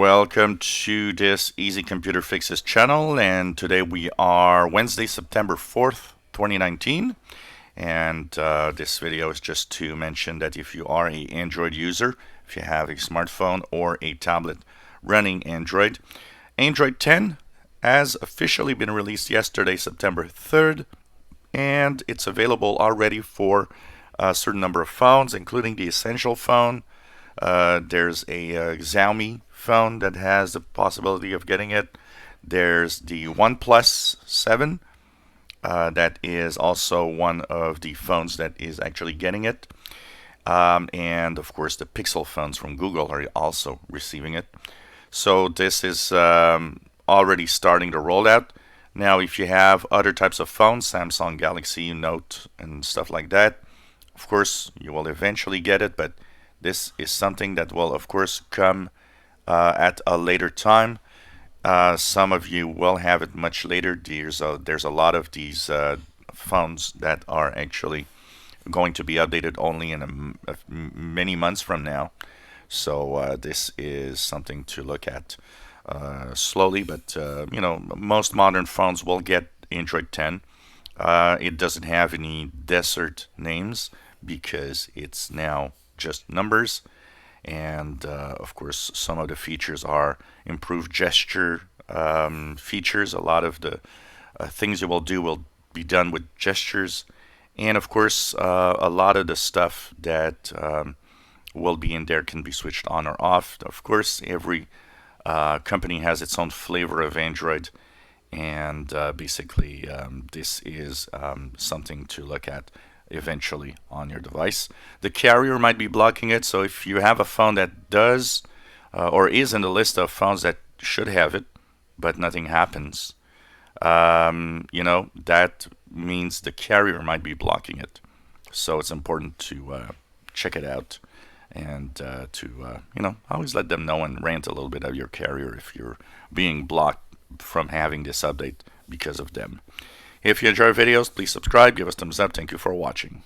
Welcome to this Easy Computer Fixes channel, and today we are Wednesday, September 4th, 2019. And this video is just to mention that if you are an Android user, if you have a smartphone or a tablet running Android, Android 10 has officially been released yesterday, September 3rd, and it's available already for a certain number of phones, including the Essential phone. There's a Xiaomi phone that has the possibility of getting it. There's the OnePlus 7 that is also one of the phones that is actually getting it. And of course the Pixel phones from Google are also receiving it. So this is already starting to roll out. Now if you have other types of phones, Samsung Galaxy Note and stuff like that, of course you will eventually get it, but this is something that will of course come at a later time. Some of you will have it much later. There's a lot of these phones that are actually going to be updated only in many months from now. So this is something to look at slowly, but most modern phones will get Android 10. It doesn't have any desert names because it's now just numbers. And of course some of the features are improved gesture features. A lot of the things you will do will be done with gestures, and of course a lot of the stuff that will be in there can be switched on or off. Of course every company has its own flavor of Android, and basically this is something to look at eventually on your device. The carrier might be blocking it, so if you have a phone that does or is in the list of phones that should have it but nothing happens, that means the carrier might be blocking it. So it's important to check it out and to always let them know and rant a little bit of your carrier if you're being blocked from having this update because of them. If you enjoy our videos, please subscribe, give us thumbs up. Thank you for watching.